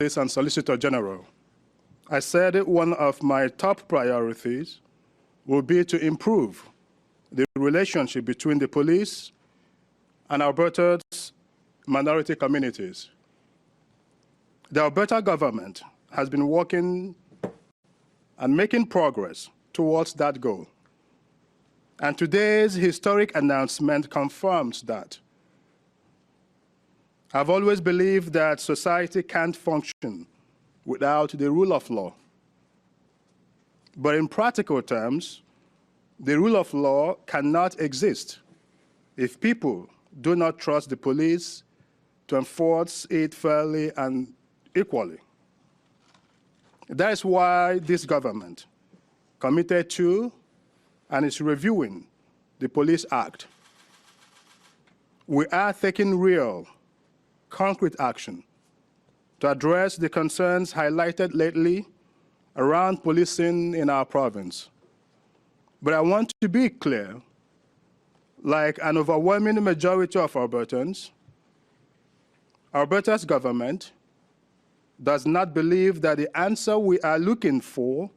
Justice and Solicitor General, I said one of my top priorities will be to improve the relationship between the police and Alberta's minority communities. The Alberta government has been working and making progress towards that goal. And today's historic announcement confirms that. I've always believed that society can't function without the rule of law. But in practical terms, the rule of law cannot exist if people do not trust the police to enforce it fairly and equally. That is why this government committed to and is reviewing the Police Act. We are taking real, concrete action to address the concerns highlighted lately around policing in our province. But I want to be clear, like an overwhelming majority of Albertans, Alberta's government does not believe that the answer we are looking for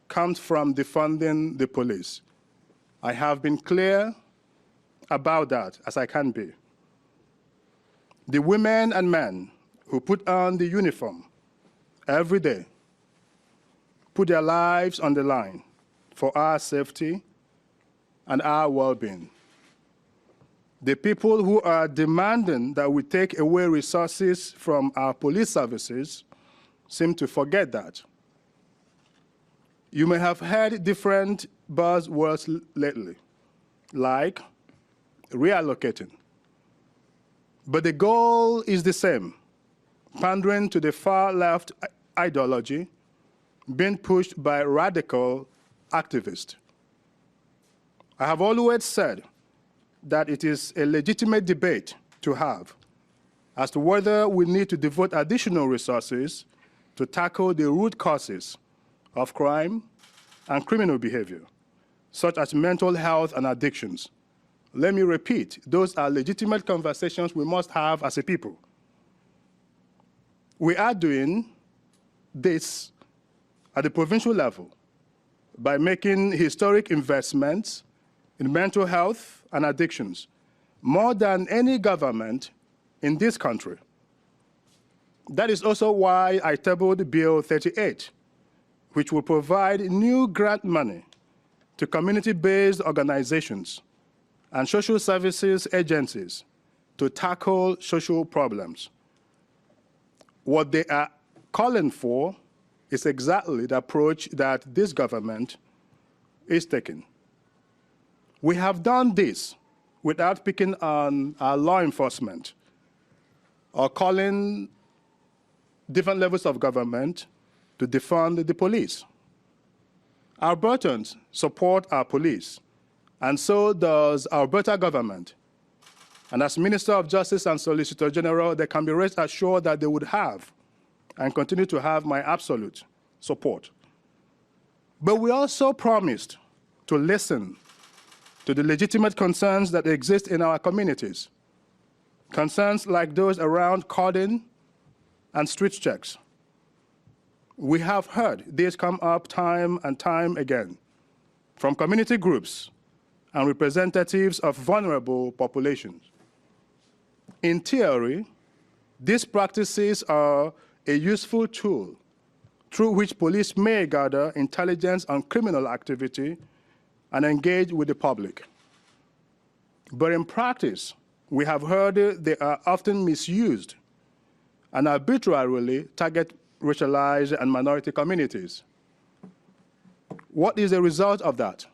comes from defunding the police. I have been clear about that as I can be. The women and men who put on the uniform every day put their lives on the line for our safety and our well-being. The people who are demanding that we take away resources from our police services seem to forget that. You may have heard different buzzwords lately, like reallocating. But the goal is the same, pandering to the far-left ideology being pushed by radical activists. I have always said that it is a legitimate debate to have as to whether we need to devote additional resources to tackle the root causes of crime and criminal behavior, such as mental health and addictions. Let me repeat, those are legitimate conversations we must have as a people. We are doing this at the provincial level by making historic investments in mental health and addictions, more than any government in this country. That is also why I tabled Bill 38, which will provide new grant money to community-based organizations and social services agencies to tackle social problems. What they are calling for is exactly the approach that this government is taking. We have done this without picking on our law enforcement or calling different levels of government to defund the police. Albertans support our police, and so does our Alberta government. And as Minister of Justice and Solicitor General, they can be rest assured that they would have and continue to have my absolute support. But we also promised to listen to the legitimate concerns that exist in our communities, concerns like those around cordon and street checks. We have heard this come up time and time again from community groups and representatives of vulnerable populations. In theory, these practices are a useful tool through which police may gather intelligence on criminal activity and engage with the public. But in practice, we have heard they are often misused and arbitrarily target racialized and minority communities. What is the result of that?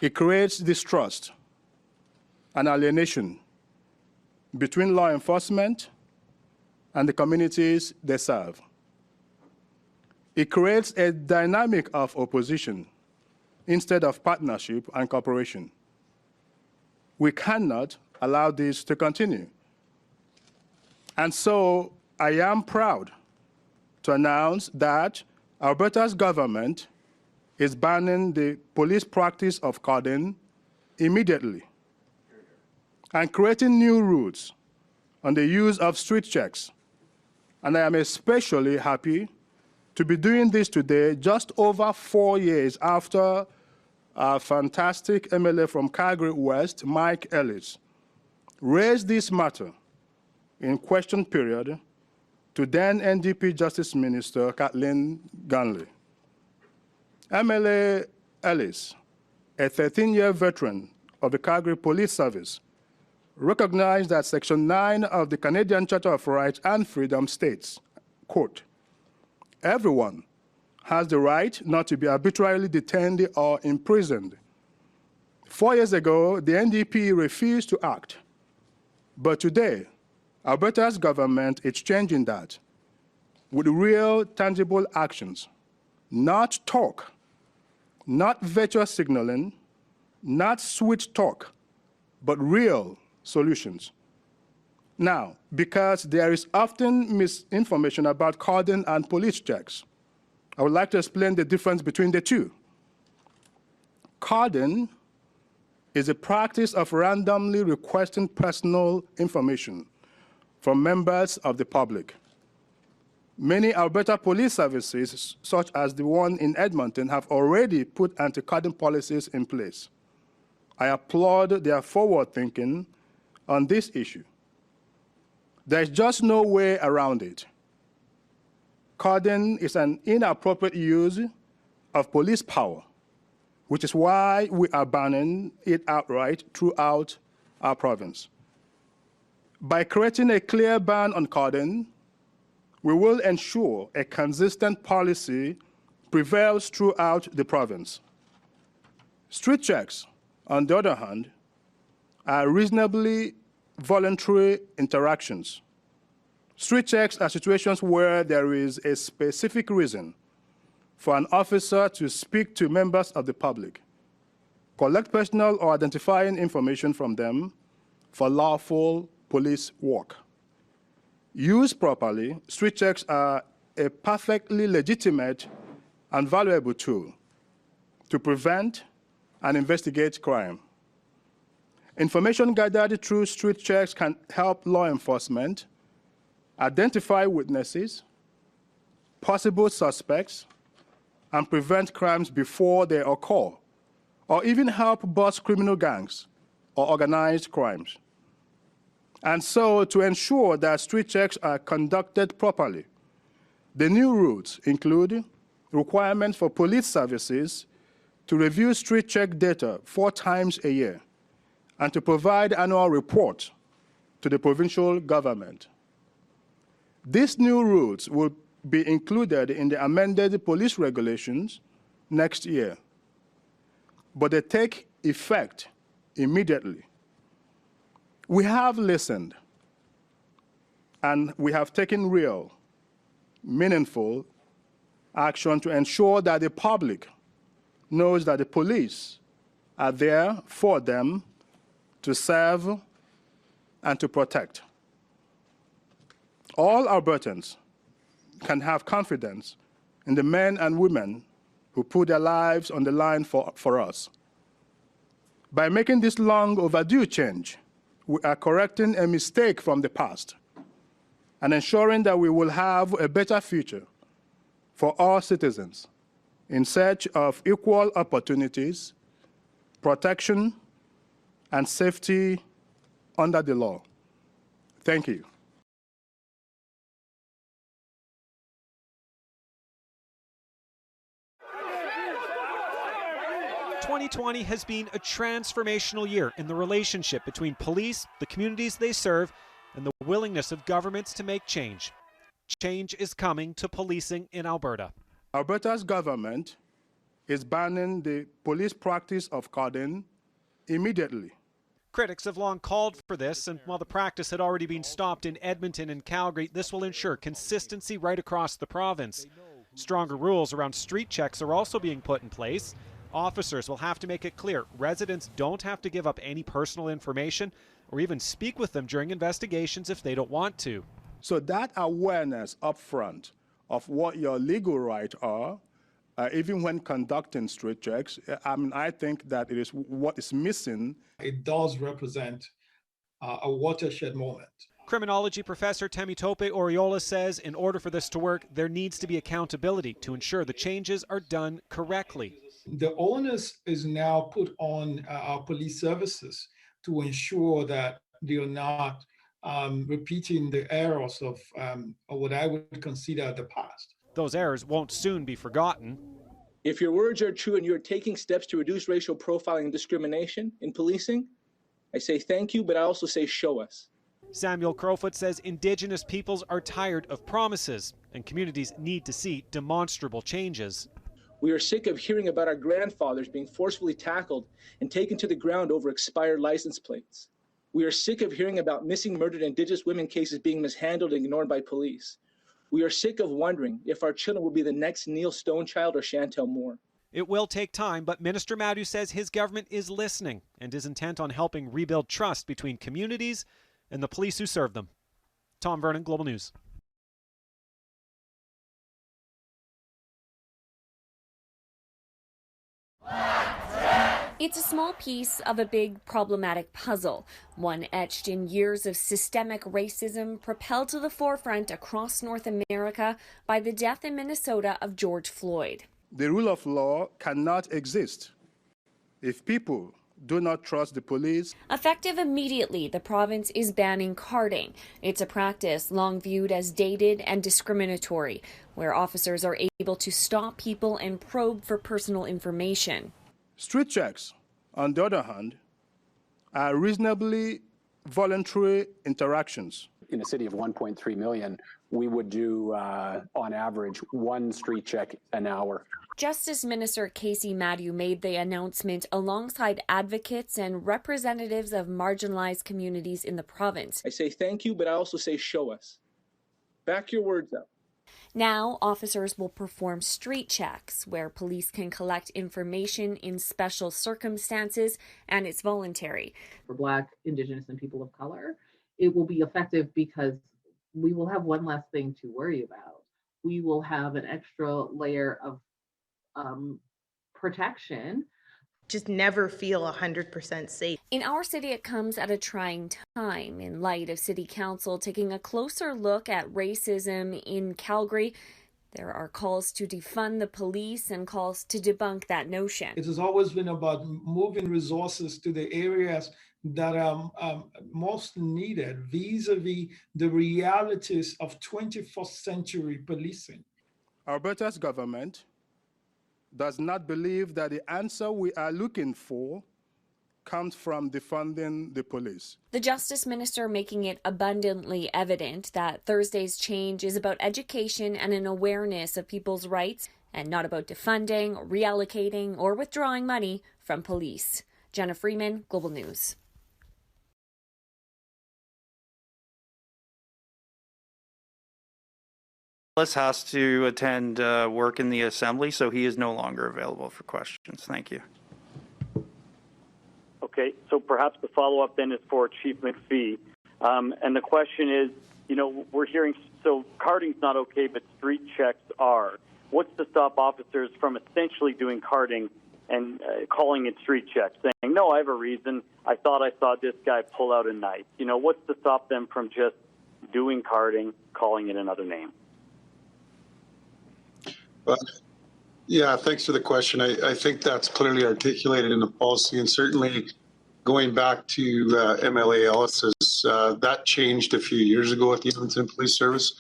It creates distrust and alienation between law enforcement and the communities they serve. It creates a dynamic of opposition instead of partnership and cooperation. We cannot allow this to continue. And so I am proud to announce that Alberta's government is banning the police practice of cordon immediately and creating new rules on the use of street checks And I am especially happy to be doing this today, just over 4 years after our fantastic MLA from Calgary West, Mike Ellis, raised this matter in question period to then NDP Justice Minister Kathleen Ganley. MLA Ellis, a 13-year veteran of the Calgary Police Service, recognized that Section 9 of the Canadian Charter of Rights and Freedom states, quote, "Everyone has the right not to be arbitrarily detained or imprisoned." 4 years ago, the NDP refused to act. But today, Alberta's government is changing that with real, tangible actions, not talk, not virtual signaling, not sweet talk, but real solutions. Now, because there is often misinformation about cordon and police checks, I would like to explain the difference between the two. Cordon is a practice of randomly requesting personal information from members of the public. Many Alberta police services, such as the one in Edmonton, have already put anti-cordon policies in place. I applaud their forward thinking on this issue. There's just no way around it. Cordon is an inappropriate use of police power, which is why we are banning it outright throughout our province. By creating a clear ban on cordon, we will ensure a consistent policy prevails throughout the province. Street checks, on the other hand, are reasonably voluntary interactions. Street checks are situations where there is a specific reason for an officer to speak to members of the public, collect personal or identifying information from them for lawful police work. Used properly, street checks are a perfectly legitimate and valuable tool to prevent and investigate crime. Information gathered through street checks can help law enforcement identify witnesses, possible suspects, and prevent crimes before they occur, or even help bust criminal gangs or organized crimes. And so, to ensure that street checks are conducted properly, the new rules include requirements for police services to review street check data 4 times a year and to provide annual reports to the provincial government. These new rules will be included in the amended police regulations next year, but they take effect immediately. We have listened, and we have taken real, meaningful action to ensure that the public knows that the police are there for them to serve and to protect. All Albertans can have confidence in the men and women who put their lives on the line for us. By making this long overdue change, we are correcting a mistake from the past and ensuring that we will have a better future for all citizens in search of equal opportunities, protection, and safety under the law. Thank you. 2020 has been a transformational year in the relationship between police, the communities they serve, and the willingness of governments to make change. Change is coming to policing in Alberta. Alberta's government is banning the police practice of cordon immediately. Critics have long called for this, and while the practice had already been stopped in Edmonton and Calgary, this will ensure consistency right across the province. Stronger rules around street checks are also being put in place. Officers will have to make it clear residents don't have to give up any personal information or even speak with them during investigations if they don't want to. So that awareness up front of what your legal rights are, even when conducting street checks, I think that it is what is missing. It does represent a watershed moment Criminology professor Temitope Oriola says in order for this to work, there needs to be accountability to ensure the changes are done correctly. The onus is now put on our police services to ensure that they are not repeating the errors of what I would consider the past. Those errors won't soon be forgotten. If your words are true and you're taking steps to reduce racial profiling and discrimination in policing, I say thank you, but I also say show us. Samuel Crowfoot says Indigenous peoples are tired of promises and communities need to see demonstrable changes. We are sick of hearing about our grandfathers being forcefully tackled and taken to the ground over expired license plates. We are sick of hearing about missing murdered Indigenous women cases being mishandled and ignored by police. We are sick of wondering if our children will be the next Neil Stonechild or Chantel Moore. It will take time, but Minister Madhu says his government is listening and is intent on helping rebuild trust between communities and the police who serve them. Tom Vernon, Global News. It's a small piece of a big problematic puzzle, one etched in years of systemic racism propelled to the forefront across North America by the death in Minnesota of George Floyd. The rule of law cannot exist if people do not trust the police. Effective immediately, the province is banning carding. It's a practice long viewed as dated and discriminatory, where officers are able to stop people and probe for personal information. Street checks, on the other hand, are reasonably voluntary interactions. In a city of 1.3 million, we would do, on average, one street check an hour. Justice Minister Casey Madhu made the announcement alongside advocates and representatives of marginalized communities in the province. I say thank you, but I also say show us. Back your words up. Now, officers will perform street checks where police can collect information in special circumstances, and it's voluntary. For Black, Indigenous, and people of color, it will be effective because we will have one less thing to worry about. We will have an extra layer of protection. Just never feel 100% safe. In our city, it comes at a trying time in light of City Council taking a closer look at racism in Calgary. There are calls to defund the police and calls to debunk that notion. It has always been about moving resources to the areas that are most needed vis-a-vis the realities of 21st century policing. Alberta's government does not believe that the answer we are looking for comes from defunding the police. The Justice Minister making it abundantly evident that Thursday's change is about education and an awareness of people's rights and not about defunding, reallocating, or withdrawing money from police. Jenna Freeman, Global News. Ellis has to attend work in the Assembly, so he is no longer available for questions. Thank you. Okay, so perhaps the follow-up then is for Chief McPhee. And the question is, you know, we're hearing, so carding's not okay, but street checks are. What's to stop officers from essentially doing carding and calling it street checks, saying, no, I have a reason. I thought I saw this guy pull out a knife. You know, what's to stop them from just doing carding, calling it another name? Yeah, thanks for the question. I think that's clearly articulated in the policy, and certainly going back to MLA Ellis's, that changed a few years ago at the Edmonton Police Service.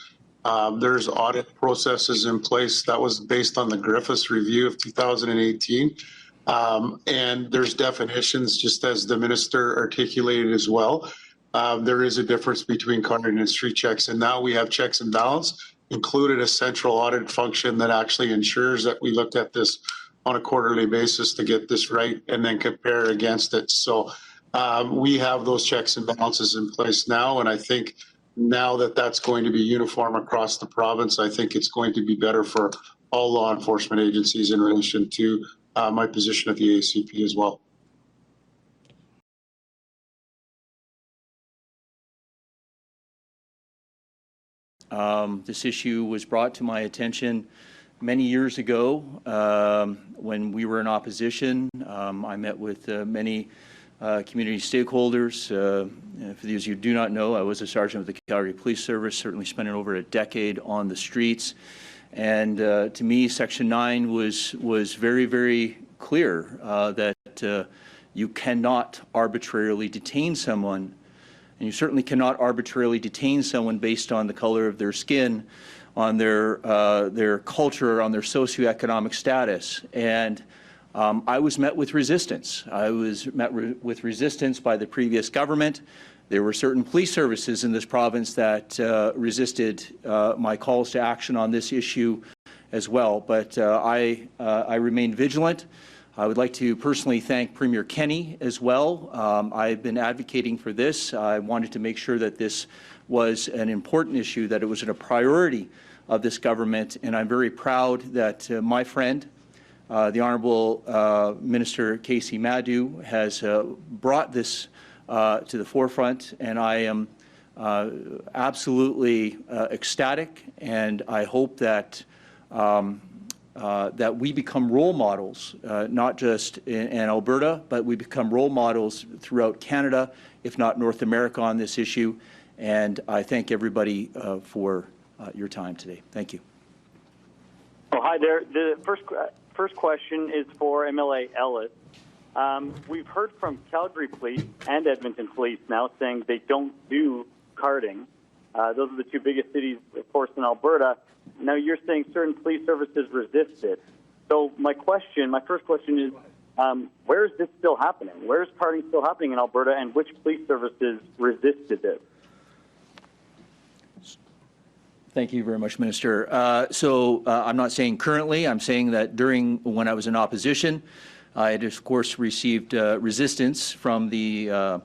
There's audit processes in place. That was based on the Griffiths review of 2018. And there's definitions, just as the minister articulated as well. There is a difference between carding and street checks, and now we have checks and balance, included a central audit function that actually ensures that we look at this on a quarterly basis to get this right and then compare against it. So we have those checks and balances in place now, and I think now that that's going to be uniform across the province, I think it's going to be better for all law enforcement agencies in relation to my position at the ACP as well. This issue was brought to my attention many years ago when we were in opposition. I met with many community stakeholders. For those of you who do not know, I was a sergeant of the Calgary Police Service, certainly spending over a decade on the streets. And to me, Section 9 was very, very clear that you cannot arbitrarily detain someone, and you certainly cannot arbitrarily detain someone based on the color of their skin, on their culture, on their socioeconomic status. And I was met with resistance. I was met with resistance by the previous government. There were certain police services in this province that resisted my calls to action on this issue as well. But I remain vigilant. I would like to personally thank Premier Kenney as well. I've been advocating for this. I wanted to make sure that this was an important issue, that it was a priority of this government, and I'm very proud that my friend, the Honourable Minister Casey Madhu, has brought this to the forefront, and I am absolutely ecstatic, and I hope that that we become role models, not just in Alberta, but we become role models throughout Canada, if not North America, on this issue. And I thank everybody for your time today. Thank you. Oh, hi there. The first question is for MLA Ellis. We've heard from Calgary Police and Edmonton Police now saying they don't do carding. Those are the two biggest cities, of course, in Alberta. Now you're saying certain police services resist it. So my first question is, where is this still happening? Where is carding still happening in Alberta, and which police services resisted this? Thank you very much, Minister. I'm not saying currently. I'm saying that when I was in opposition, I had, of course, received resistance from the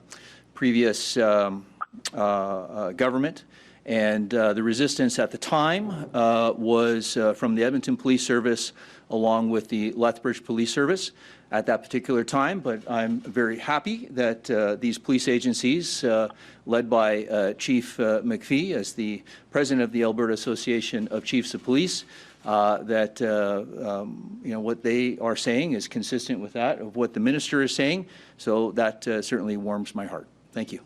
previous government. And the resistance at the time was from the Edmonton Police Service along with the Lethbridge Police Service at that particular time. But I'm very happy that these police agencies, led by Chief McPhee as the president of the Alberta Association of Chiefs of Police, that what they are saying is consistent with that of what the minister is saying. So that certainly warms my heart. Thank you.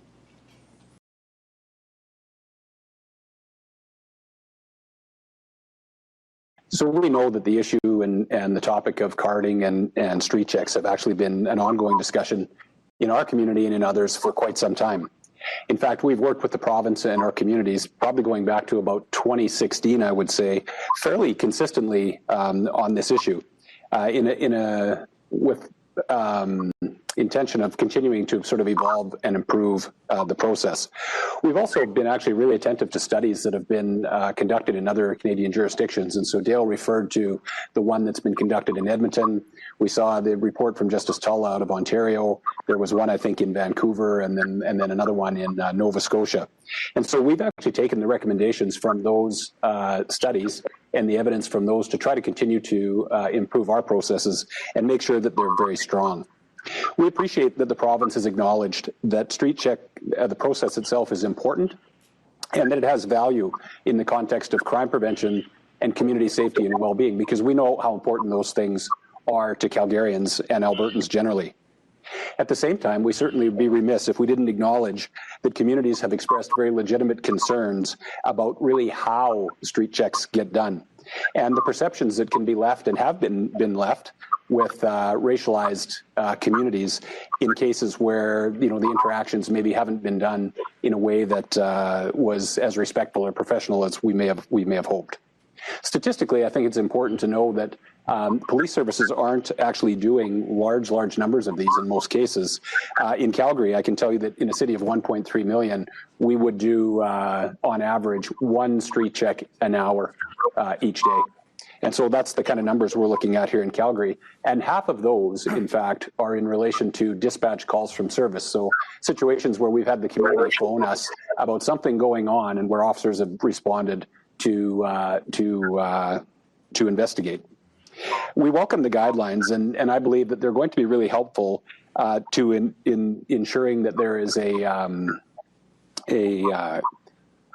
So we know that the issue and the topic of carding and street checks have actually been an ongoing discussion in our community and in others for quite some time. In fact, we've worked with the province and our communities, probably going back to about 2016, I would say, fairly consistently on this issue, with intention of continuing to sort of evolve and improve the process. We've also been actually really attentive to studies that have been conducted in other Canadian jurisdictions. And so Dale referred to the one that's been conducted in Edmonton. We saw the report from Justice Tulla out of Ontario. There was one, I think, in Vancouver, and then another one in Nova Scotia. And so we've actually taken the recommendations from those studies and the evidence from those to try to continue to improve our processes and make sure that they're very strong. We appreciate that the province has acknowledged that street check, the process itself, is important, and that it has value in the context of crime prevention and community safety and well-being, because we know how important those things are to Calgarians and Albertans generally. At the same time, we certainly would be remiss if we didn't acknowledge that communities have expressed very legitimate concerns about really how street checks get done, and the perceptions that can be left and have been left with racialized communities in cases where the interactions maybe haven't been done in a way that was as respectful or professional as we may have hoped. Statistically, I think it's important to know that police services aren't actually doing large numbers of these in most cases. In Calgary, I can tell you that in a city of 1.3 million, we would do on average 1 street check an hour each day. And so that's the kind of numbers we're looking at here in Calgary. And half of those, in fact, are in relation to dispatch calls from service. So situations where we've had the community phone us about something going on and where officers have responded to investigate. We welcome the guidelines, and I believe that they're going to be really helpful to ensuring that there is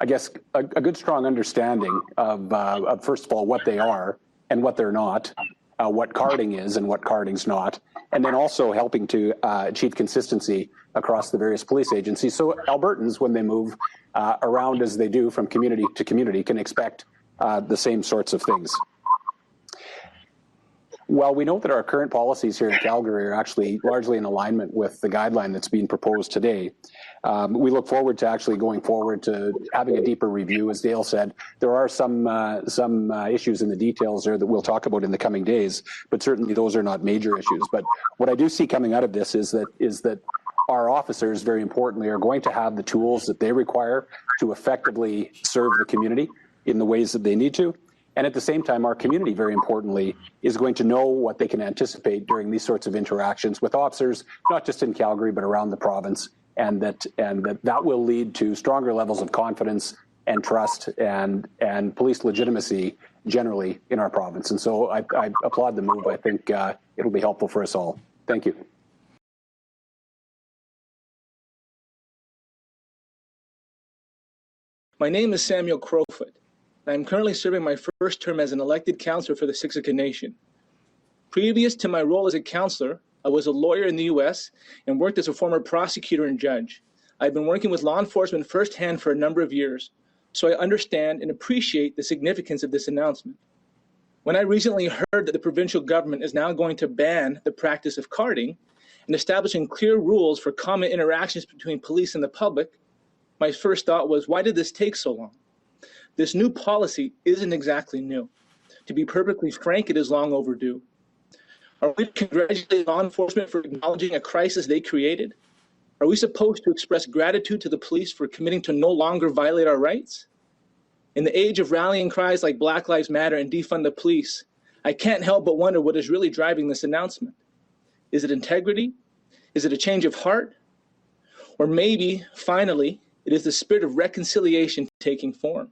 I guess, a good, strong understanding of, first of all, what they are and what they're not, what carding is and what carding's not, and then also helping to achieve consistency across the various police agencies. So Albertans, when they move around as they do from community to community, can expect the same sorts of things. Well, we know that our current policies here in Calgary are actually largely in alignment with the guideline that's being proposed today. We look forward to actually going forward to having a deeper review. As Dale said, there are some issues in the details there that we'll talk about in the coming days, but certainly those are not major issues. But what I do see coming out of this is that our officers, very importantly, are going to have the tools that they require to effectively serve the community in the ways that they need to. And at the same time, our community, very importantly, is going to know what they can anticipate during these sorts of interactions with officers, not just in Calgary, but around the province, and that will lead to stronger levels of confidence and trust and police legitimacy generally in our province. And so I applaud the move. I think it'll be helpful for us all. Thank you. My name is Samuel Crowfoot. I am currently serving my first term as an elected councillor for the Siksika Nation. Previous to my role as a councillor, I was a lawyer in the U.S. and worked as a former prosecutor and judge. I've been working with law enforcement firsthand for a number of years, so I understand and appreciate the significance of this announcement. When I recently heard that the provincial government is now going to ban the practice of carding and establishing clear rules for common interactions between police and the public, my first thought was, why did this take so long? This new policy isn't exactly new. To be perfectly frank, it is long overdue. Are we to congratulate law enforcement for acknowledging a crisis they created? Are we supposed to express gratitude to the police for committing to no longer violate our rights? In the age of rallying cries like Black Lives Matter and defund the police, I can't help but wonder what is really driving this announcement. Is it integrity? Is it a change of heart? Or maybe, finally, it is the spirit of reconciliation taking form.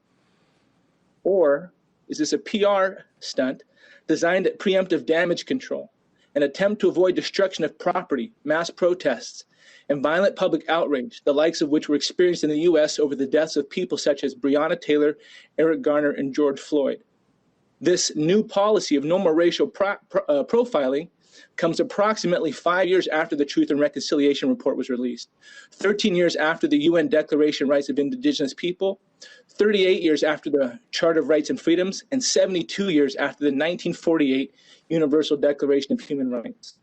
Or is this a PR stunt designed at preemptive damage control, an attempt to avoid destruction of property, mass protests, and violent public outrage, the likes of which were experienced in the U.S. over the deaths of people such as Breonna Taylor, Eric Garner, and George Floyd? This new policy of no more racial profiling comes approximately 5 years after the Truth and Reconciliation Report was released, 13 years after the UN Declaration of Rights of Indigenous People, 38 years after the Charter of Rights and Freedoms, and 72 years after the 1948 Universal Declaration of Human Rights.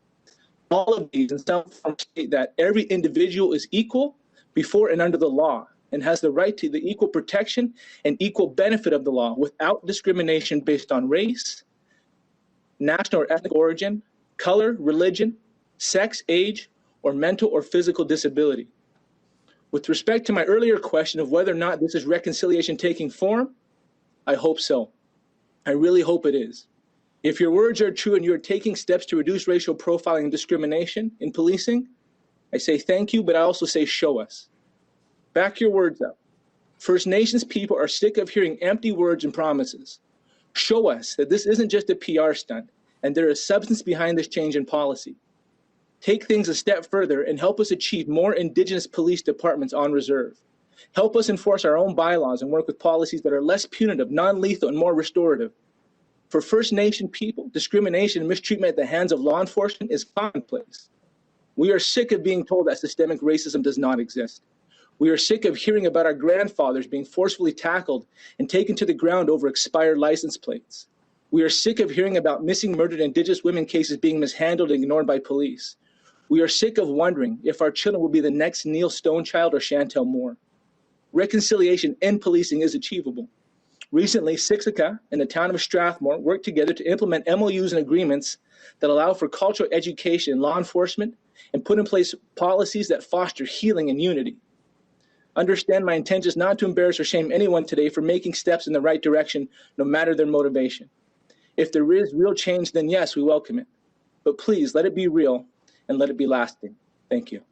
All of these in some form state that every individual is equal before and under the law and has the right to the equal protection and equal benefit of the law without discrimination based on race, national or ethnic origin, color, religion, sex, age, or mental or physical disability. With respect to my earlier question of whether or not this is reconciliation taking form, I hope so. I really hope it is. If your words are true and you're taking steps to reduce racial profiling and discrimination in policing, I say thank you, but I also say show us. Back your words up. First Nations people are sick of hearing empty words and promises. Show us that this isn't just a PR stunt, and there is substance behind this change in policy. Take things a step further and help us achieve more Indigenous police departments on reserve. Help us enforce our own bylaws and work with policies that are less punitive, non-lethal, and more restorative. For First Nation people, discrimination and mistreatment at the hands of law enforcement is commonplace. We are sick of being told that systemic racism does not exist. We are sick of hearing about our grandfathers being forcefully tackled and taken to the ground over expired license plates. We are sick of hearing about missing murdered Indigenous women cases being mishandled and ignored by police. We are sick of wondering if our children will be the next Neil Stonechild or Chantel Moore. Reconciliation in policing is achievable. Recently, Siksika and the town of Strathmore worked together to implement MOUs and agreements that allow for cultural education in law enforcement and put in place policies that foster healing and unity. Understand my intent is not to embarrass or shame anyone today for making steps in the right direction, no matter their motivation. If there is real change, then yes, we welcome it. But please let it be real and let it be lasting. Thank you.